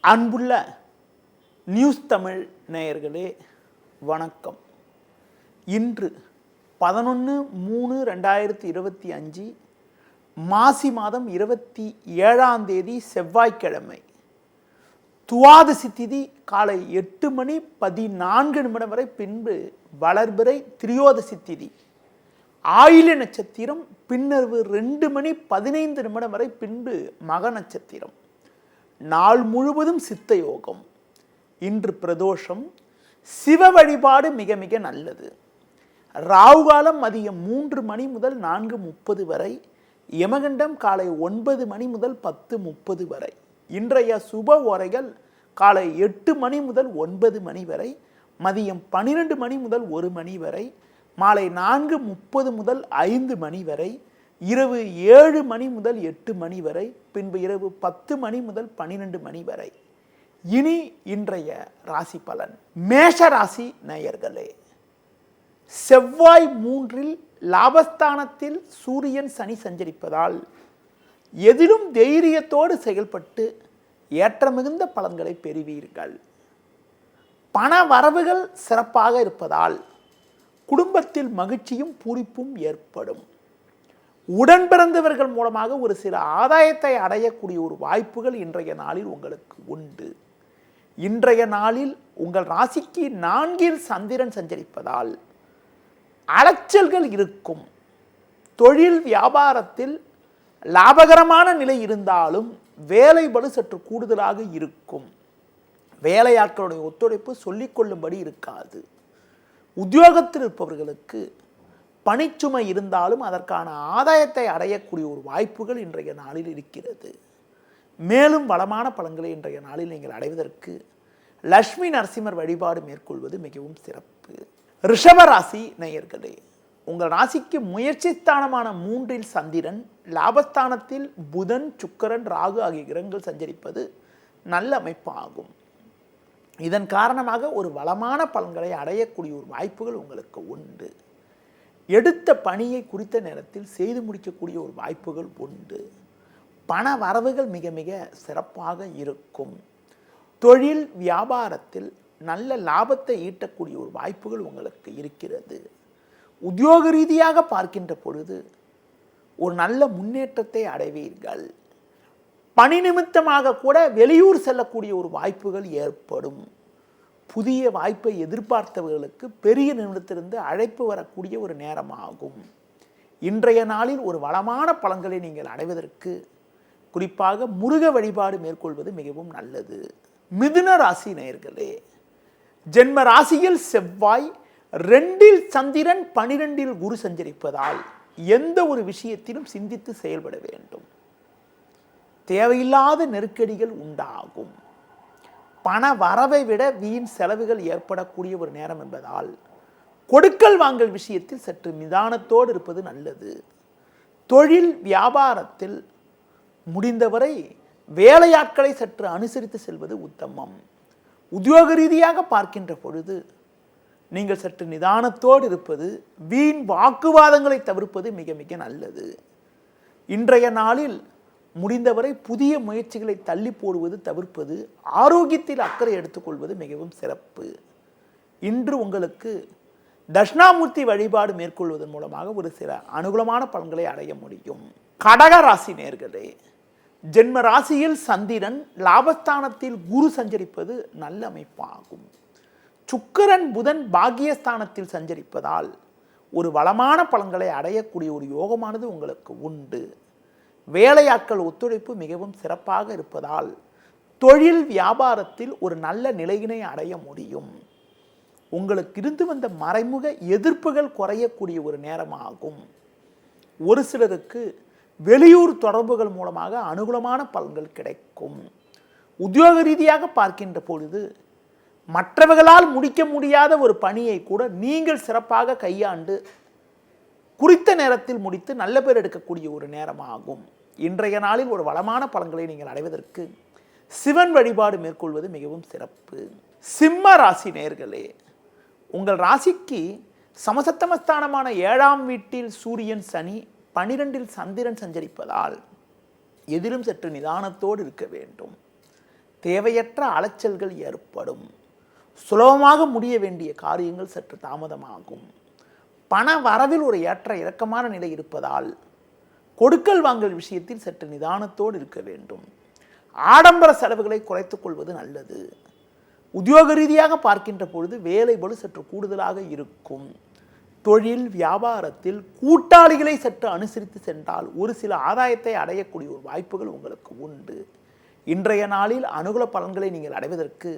அன்புள்ள நியூஸ் தமிழ் நேயர்களே வணக்கம். இன்று 11/3/2025 மாசி மாதம் 27 செவ்வாய்க்கிழமை. துவாதசி திதி காலை 8:14 வரை, பின்பு வளர்பிறை திரியோதசி திதி ஆயில்ய நட்சத்திரம், பின்னர்வு 2:15 வரை, பின்பு மக நட்சத்திரம். நாள் முழுவதும் சித்த யோகம். இன்று பிரதோஷம். சிவ வழிபாடு மிக மிக நல்லது. ராகுகாலம் மதியம் 3 மணி முதல் 4:30 வரை, யமகண்டம் காலை 9 மணி முதல் 10:30 வரை. இன்றைய சுப ஓரைகள் காலை 8 மணி முதல் 9 மணி வரை, மதியம் 12 மணி முதல் 1 மணி வரை, மாலை 4:30 முதல் 5 மணி வரை, இரவு 7 மணி முதல் 8 மணி வரை, பின்பு இரவு 10 மணி முதல் 12 மணி வரை. இனி இன்றைய ராசி பலன். மேஷ ராசி நேயர்களே, செவ்வாய் 3இல் லாபஸ்தானத்தில் சூரியன் சனி சஞ்சரிப்பதால் எதிலும் தைரியத்தோடு செயல்பட்டு ஏற்ற மிகுந்த பலன்களை பெறுவீர்கள். பண வரவுகள் சிறப்பாக இருப்பதால் குடும்பத்தில் மகிழ்ச்சியும் பூரிப்பும் ஏற்படும். உடன் பிறந்தவர்கள் மூலமாக ஒரு சில ஆதாயத்தை அடையக்கூடிய ஒரு வாய்ப்புகள் இன்றைய நாளில் உங்களுக்கு உண்டு. இன்றைய நாளில் உங்கள் ராசிக்கு 4இல் சந்திரன் சஞ்சரிப்பதால் அலைச்சல்கள் இருக்கும். தொழில் வியாபாரத்தில் லாபகரமான நிலை இருந்தாலும் வேலை பளு சற்று கூடுதலாக இருக்கும். வேலையாட்களுடைய ஒத்துழைப்பு சொல்லிக்கொள்ளும்படி இருக்காது. உத்தியோகத்தில் இருப்பவர்களுக்கு பணிச்சுமை இருந்தாலும் அதற்கான ஆதாயத்தை அடையக்கூடிய ஒரு வாய்ப்புகள் இன்றைய நாளில் இருக்கிறது. மேலும் வளமான பலன்களை இன்றைய நாளில் நீங்கள் அடைவதற்கு லட்சுமி நரசிம்மர் வழிபாடு மேற்கொள்வது மிகவும் சிறப்பு. ரிஷப ராசி நேயர்களே, உங்கள் ராசிக்கு முயற்சி ஸ்தானமான 3இல் சந்திரன், லாபஸ்தானத்தில் புதன், சுக்கிரன், ராகு ஆகிய கிரகங்கள் சஞ்சரிப்பது நல்ல அமைப்பு ஆகும். இதன் காரணமாக ஒரு வளமான பலன்களை அடையக்கூடிய ஒரு வாய்ப்புகள் உங்களுக்கு உண்டு. எடுத்த பணியை குறித்த நேரத்தில் செய்து முடிக்கக்கூடிய ஒரு வாய்ப்புகள் உண்டு. பண வரவுகள் மிக மிக சிறப்பாக இருக்கும். தொழில் வியாபாரத்தில் நல்ல லாபத்தை ஈட்டக்கூடிய ஒரு வாய்ப்புகள் உங்களுக்கு இருக்கிறது. உத்தியோக ரீதியாக பார்க்கின்ற பொழுது ஒரு நல்ல முன்னேற்றத்தை அடைவீர்கள். பணி நிமித்தமாக கூட வெளியூர் செல்லக்கூடிய ஒரு வாய்ப்புகள் ஏற்படும். புதிய வாய்ப்பை எதிர்பார்த்தவர்களுக்கு பெரிய நிமிடத்திலிருந்து அழைப்பு வரக்கூடிய ஒரு நேரமாகும். இன்றைய நாளில் ஒரு வளமான பலன்களை நீங்கள் அடைவதற்கு குறிப்பாக முருக வழிபாடு மேற்கொள்வது மிகவும் நல்லது. மிதுன ராசி நேயர்களே, ஜென்ம ராசியில் செவ்வாய், 2இல் சந்திரன், 12இல் குரு சஞ்சரிப்பதால் எந்த ஒரு விஷயத்திலும் சிந்தித்து செயல்பட வேண்டும். தேவையில்லாத நெருக்கடிகள் உண்டாகும். பண வரவை விட வீண் செலவுகள் ஏற்படக்கூடிய ஒரு நேரம் என்பதால் கொடுக்கல் வாங்கல் விஷயத்தில் சற்று நிதானத்தோடு இருப்பது நல்லது. தொழில் வியாபாரத்தில் முடிந்தவரை வேலையாட்களை சற்று அனுசரித்து செல்வது உத்தமம். உத்தியோக ரீதியாக பார்க்கின்ற பொழுது நீங்கள் சற்று நிதானத்தோடு இருப்பது, வீண் வாக்குவாதங்களை தவிர்ப்பது மிக மிக நல்லது. இன்றைய நாளில் முடிந்தவரை புதிய முயற்சிகளை தள்ளி போடுவது தவிர்ப்பது, ஆரோக்கியத்தில் அக்கறை எடுத்துக்கொள்வது மிகவும் சிறப்பு. இன்று உங்களுக்கு தட்சிணாமூர்த்தி வழிபாடு மேற்கொள்வதன் மூலமாக ஒரு சில அனுகூலமான பலன்களை அடைய முடியும். கடக ராசி நேயர்களே, ஜென்ம ராசியில் சந்திரன், லாபஸ்தானத்தில் குரு சஞ்சரிப்பது நல்ல அமைப்பாகும். சுக்கிரன், புதன் பாக்கியஸ்தானத்தில் சஞ்சரிப்பதால் ஒரு வளமான பலன்களை அடையக்கூடிய ஒரு யோகமானது உங்களுக்கு உண்டு. வேலையாட்கள் ஒத்துழைப்பு மிகவும் சிறப்பாக இருப்பதால் தொழில் வியாபாரத்தில் ஒரு நல்ல நிலையினை அடைய முடியும். உங்களுக்கு இருந்து வந்த மறைமுக எதிர்ப்புகள் குறையக்கூடிய ஒரு நேரமாகும். ஒரு சிலருக்கு வெளியூர் தொடர்புகள் மூலமாக அனுகூலமான பலன்கள் கிடைக்கும். உத்தியோக ரீதியாக பார்க்கின்ற பொழுது மற்றவர்களால் முடிக்க முடியாத ஒரு பணியை கூட நீங்கள் சிறப்பாக கையாண்டு குறித்த நேரத்தில் முடித்து நல்ல பேர் எடுக்கக்கூடிய ஒரு நேரமாகும். இன்றைய நாளில் ஒரு வளமான பலன்களை நீங்கள் அடைவதற்கு சிவன் வழிபாடு மேற்கொள்வது மிகவும் சிறப்பு. சிம்ம ராசி நேயர்களே, உங்கள் ராசிக்கு சமசத்தமஸ்தானமான 7ஆம் வீட்டில் சூரியன், சனி, 12இல் சந்திரன் சஞ்சரிப்பதால் எதிலும் சற்று நிதானத்தோடு இருக்க வேண்டும். தேவையற்ற அலைச்சல்கள் ஏற்படும். சுலபமாக முடிய வேண்டிய காரியங்கள் சற்று தாமதமாகும். பண வரவில் ஒரு ஏற்ற இறக்கமான நிலை இருப்பதால் கொடுக்கல் வாங்கல் விஷயத்தில் சற்று நிதானத்தோடு இருக்க வேண்டும். ஆடம்பர செலவுகளை குறைத்துக் கொள்வது நல்லது. உத்தியோக ரீதியாக பார்க்கின்ற பொழுது வேலை பளு சற்று கூடுதலாக இருக்கும். தொழில் வியாபாரத்தில் கூட்டாளிகளை சற்று அனுசரித்து சென்றால் ஒரு சில ஆதாயத்தை அடையக்கூடிய ஒரு வாய்ப்புகள் உங்களுக்கு உண்டு. இன்றைய நாளில் அனுகூல பலன்களை நீங்கள் அடைவதற்கு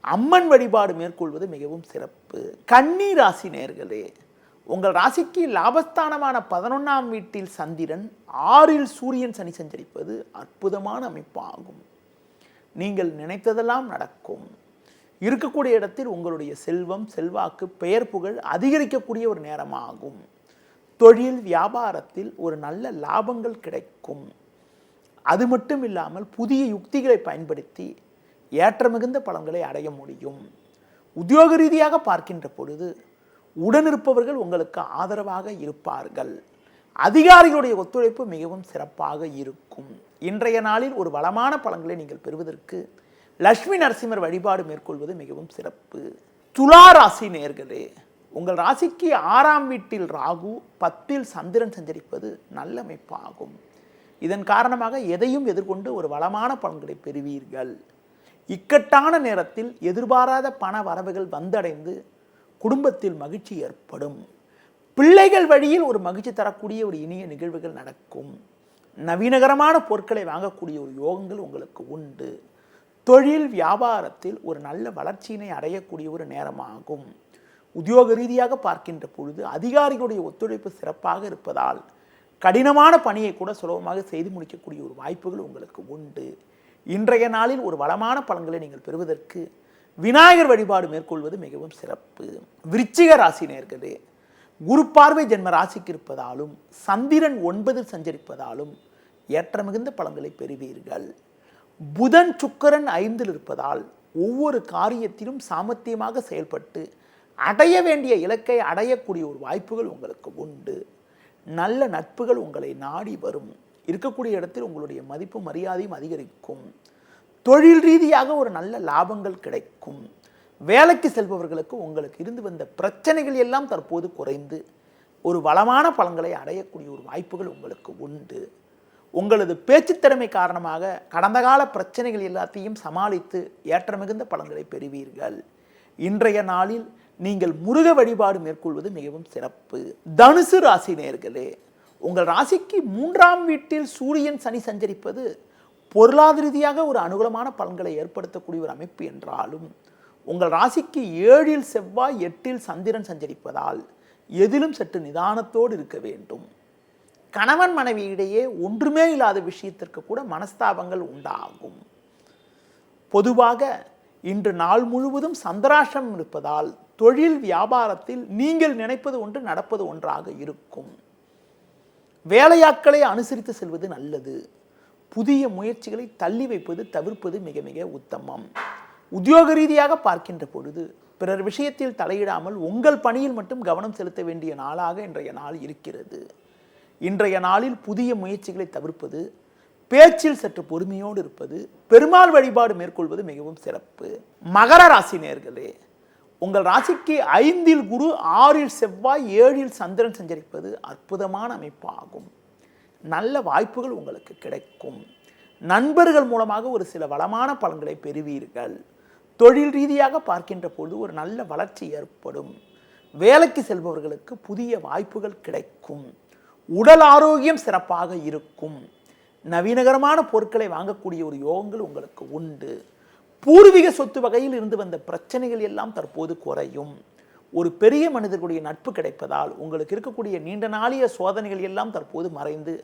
அம்மன் வழிபாடு மேற்கொள்வது மிகவும் சிறப்பு. கன்னி ராசி நேயர்களே, உங்கள் ராசிக்கு லாபஸ்தானமான 11ஆம் வீட்டில் சந்திரன், 6இல் சூரியன் சனி சஞ்சரிப்பது அற்புதமான அமைப்பாகும். நீங்கள் நினைத்ததெல்லாம் நடக்கும். இருக்கக்கூடிய இடத்தில் உங்களுடைய செல்வம், செல்வாக்கு, பெயர் புகழ் அதிகரிக்கக்கூடிய ஒரு நேரமாகும். தொழில் வியாபாரத்தில் ஒரு நல்ல லாபங்கள் கிடைக்கும். அது மட்டும் இல்லாமல் புதிய யுக்திகளை பயன்படுத்தி ஏற்ற மிகுந்த பலன்களை அடைய முடியும். உத்தியோக ரீதியாக பார்க்கின்ற பொழுது உடனிருப்பவர்கள் உங்களுக்கு ஆதரவாக இருப்பார்கள். அதிகாரிகளுடைய ஒத்துழைப்பு மிகவும் சிறப்பாக இருக்கும். இன்றைய நாளில் ஒரு வளமான பலன்களை நீங்கள் பெறுவதற்கு லட்சுமி நரசிம்மர் வழிபாடு மேற்கொள்வது மிகவும் சிறப்பு. துலா ராசி நேயர்களே, உங்கள் ராசிக்கு 6ஆம் வீட்டில் ராகு, 10இல் சந்திரன் சஞ்சரிப்பது நல்ல அமைப்பாகும். இதன் காரணமாக எதையும் எதிர்கொண்டு ஒரு வளமான பலன்களை பெறுவீர்கள். இக்கட்டான நேரத்தில் எதிர்பாராத பண வரவுகள் வந்தடைந்து குடும்பத்தில் மகிழ்ச்சி ஏற்படும். பிள்ளைகள் வழியில் ஒரு மகிழ்ச்சி தரக்கூடிய ஒரு இனிய நிகழ்வுகள் நடக்கும். நவீனகரமான பொருட்களை வாங்கக்கூடிய ஒரு யோகங்கள் உங்களுக்கு உண்டு. தொழில் வியாபாரத்தில் ஒரு நல்ல வளர்ச்சியினை அடையக்கூடிய ஒரு நேரமாகும். உத்தியோக ரீதியாக பார்க்கின்ற பொழுது அதிகாரிகளுடைய ஒத்துழைப்பு சிறப்பாக இருப்பதால் கடினமான பணியை கூட சுலபமாக செய்து முடிக்கக்கூடிய ஒரு வாய்ப்புகள் உங்களுக்கு உண்டு. இன்றைய நாளில் ஒரு வளமான பலன்களை நீங்கள் பெறுவதற்கு விநாயகர் வழிபாடு மேற்கொள்வது மிகவும் சிறப்பு. விருச்சிக ராசி நேயர்களே, குரு பார்வை ஜென்ம ராசிக்கு இருப்பதாலும் சந்திரன் 9இல் சஞ்சரிப்பதாலும் ஏற்ற மிகுந்த பலன்களை பெறுவீர்கள். புதன் சுக்கிரன் 5இல் இருப்பதால் ஒவ்வொரு காரியத்திலும் சாமர்த்தியமாக செயல்பட்டு அடைய வேண்டிய இலக்கை அடையக்கூடிய ஒரு வாய்ப்புகள் உங்களுக்கு உண்டு. நல்ல நட்புகள் உங்களை நாடி வரும். இருக்கக்கூடிய இடத்தில் உங்களுடைய மதிப்பு மரியாதையும் அதிகரிக்கும். தொழில் ரீதியாக ஒரு நல்ல லாபங்கள் கிடைக்கும். வேலைக்கு செல்பவர்களுக்கு உங்களுக்கு இருந்து வந்த பிரச்சனைகள் எல்லாம் தற்போது குறைந்து ஒரு வளமான பலன்களை அடையக்கூடிய ஒரு வாய்ப்புகள் உங்களுக்கு உண்டு. உங்களது பேச்சுத்திறமை காரணமாக கடந்த கால பிரச்சனைகள் எல்லாத்தையும் சமாளித்து ஏற்ற மிகுந்த பலன்களை பெறுவீர்கள். இன்றைய நாளில் நீங்கள் முருக வழிபாடு மேற்கொள்வது மிகவும் சிறப்பு. தனுசு ராசி நேயர்களே, உங்கள் ராசிக்கு 3ஆம் வீட்டில் சூரியன் சனி சஞ்சரிப்பது பொருளாதார ரீதியாக ஒரு அனுகூலமான பலன்களை ஏற்படுத்தக்கூடிய ஒரு அமைப்பு என்றாலும் உங்கள் ராசிக்கு 7இல் செவ்வாய், 8இல் சந்திரன் சஞ்சரிப்பதால் எதிலும் சற்று நிதானத்தோடு இருக்க வேண்டும். கணவன் மனைவி இடையே ஒன்றுமே இல்லாத விஷயத்திற்கு கூட மனஸ்தாபங்கள் உண்டாகும். பொதுவாக இன்று நாள் முழுவதும் சந்திராஷ்டம் இருப்பதால் தொழில் வியாபாரத்தில் நீங்கள் நினைப்பது ஒன்று நடப்பது ஒன்றாக இருக்கும். வேலையாட்களை அனுசரித்து செல்வது நல்லது. புதிய முயற்சிகளை தள்ளி வைப்பது தவிர்ப்பது மிக மிக உத்தமம். உத்தியோக ரீதியாக பார்க்கின்ற பொழுது பிறர் விஷயத்தில் தலையிடாமல் உங்கள் பணியில் மட்டும் கவனம் செலுத்த வேண்டிய நாளாக இன்றைய நாள் இருக்கிறது. இன்றைய நாளில் புதிய முயற்சிகளை தவிர்ப்பது, பேச்சில் சற்று பொறுமையோடு இருப்பது, பெருமாள் வழிபாடு மேற்கொள்வது மிகவும் சிறப்பு. மகர ராசி நேயர்களே, உங்கள் ராசிக்கு 5இல் குரு, 6இல் செவ்வாய், 7இல் சந்திரன் சஞ்சரிப்பது அற்புதமான அமைப்பாகும். நல்ல வாய்ப்புகள் உங்களுக்கு கிடைக்கும். நண்பர்கள் மூலமாக ஒரு சில வளமான பலன்களை பெறுவீர்கள். தொழில் ரீதியாக பார்க்கின்ற பொழுது ஒரு நல்ல வளர்ச்சி ஏற்படும். வேலைக்கு செல்பவர்களுக்கு புதிய வாய்ப்புகள் கிடைக்கும். உடல் ஆரோக்கியம் சிறப்பாக இருக்கும். நவீனகரமான பொருட்களை வாங்கக்கூடிய ஒரு யோகங்கள் உங்களுக்கு உண்டு. பூர்வீக சொத்து வகையில் இருந்து வந்த பிரச்சனைகள் எல்லாம் தற்போது குறையும். ஒரு பெரிய மனிதர்களுடைய நட்பு கிடைப்பதால் உங்களுக்கு இருக்கக்கூடிய நீண்ட நாளிய சோதனைகள் எல்லாம் தற்போது மறைந்து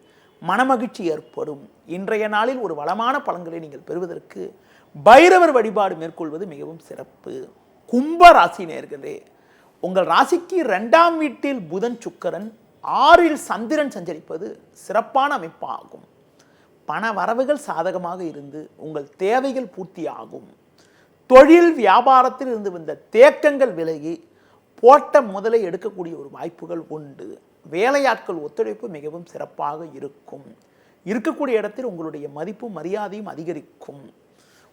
மனமகிழ்ச்சி ஏற்படும். இன்றைய நாளில் ஒரு வளமான பலன்களை நீங்கள் பெறுவதற்கு பைரவர் வழிபாடு மேற்கொள்வது மிகவும் சிறப்பு. கும்ப ராசி நேயர்களே, உங்கள் ராசிக்கு 2ஆம் வீட்டில் புதன் சுக்கிரன், 6இல் சந்திரன் சஞ்சரிப்பது சிறப்பான அமைப்பாகும். பண வரவுகள் சாதகமாக இருந்து உங்கள் தேவைகள் பூர்த்தியாகும். தொழில் வியாபாரத்தில் இருந்து வந்த தேக்கங்கள் விலகி போட்ட முதலை எடுக்கக்கூடிய ஒரு வாய்ப்புகள் உண்டு. வேலையாட்கள் ஒத்துழைப்பு மிகவும் சிறப்பாக இருக்கும். இருக்கக்கூடிய இடத்தில் உங்களுடைய மதிப்பும் மரியாதையும் அதிகரிக்கும்.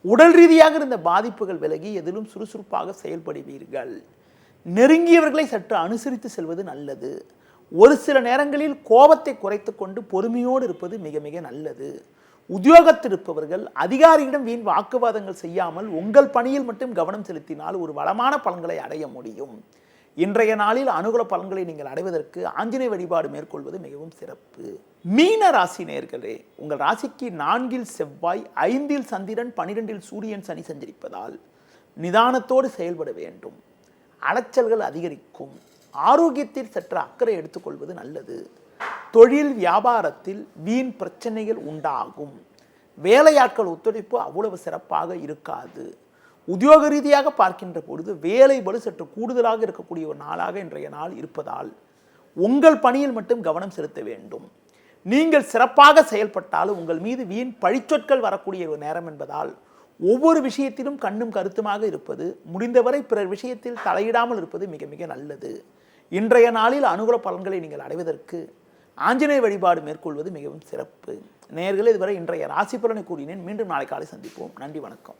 உடல் ரீதியாக இருந்த பாதிப்புகள் விலகி எதிலும் சுறுசுறுப்பாக செயல்படுவீர்கள். நெருங்கியவர்களை சற்று அனுசரித்து செல்வது நல்லது. ஒரு சில நேரங்களில் கோபத்தை குறைத்து கொண்டு பொறுமையோடு இருப்பது மிக மிக நல்லது. உத்தியோகத்தில் இருப்பவர்கள் அதிகாரியிடம் வீண் வாக்குவாதங்கள் செய்யாமல் உங்கள் பணியில் மட்டும் கவனம் செலுத்தினால் ஒரு வளமான பலன்களை அடைய முடியும். இன்றைய நாளில் அனுகூல பலன்களை நீங்கள் அடைவதற்கு ஆஞ்சநேய வழிபாடு மேற்கொள்வது மிகவும் சிறப்பு. மீன ராசி நேயர்களே, உங்கள் ராசிக்கு 4இல் செவ்வாய், 5இல் சந்திரன், 12இல் சூரியன் சனி சஞ்சரிப்பதால் நிதானத்தோடு செயல்பட வேண்டும். அலைச்சல்கள் அதிகரிக்கும். ஆரோக்கியத்தில் சற்று அக்கறை எடுத்துக்கொள்வது நல்லது. தொழில் வியாபாரத்தில் வீண் பிரச்சனைகள் உண்டாகும். வேலையாட்கள் ஒத்துழைப்பு அவ்வளவு சிறப்பாக இருக்காது. உத்தியோக ரீதியாக பார்க்கின்ற பொழுது வேலை பளு சற்று கூடுதலாக இருக்கக்கூடிய ஒரு நாளாக இன்றைய நாள் இருப்பதால் உங்கள் பணியில் மட்டும் கவனம் செலுத்த வேண்டும். நீங்கள் சிறப்பாக செயல்பட்டாலும் உங்கள் மீது வீண் பழிச்சொற்கள் வரக்கூடிய ஒரு நேரம் என்பதால் ஒவ்வொரு விஷயத்திலும் கண்ணும் கருத்துமாக இருப்பது, முடிந்தவரை பிறர் விஷயத்தில் தலையிடாமல் இருப்பது மிக மிக நல்லது. இன்றைய நாளில் அனுகூல பலன்களை நீங்கள் அடைவதற்கு ஆஞ்சநேய வழிபாடு மேற்கொள்வது மிகவும் சிறப்பு. நேயர்களே, இதுவரை இன்றைய ராசி பலனை கூறினேன். மீண்டும் நாளை காலை சந்திப்போம். நன்றி, வணக்கம்.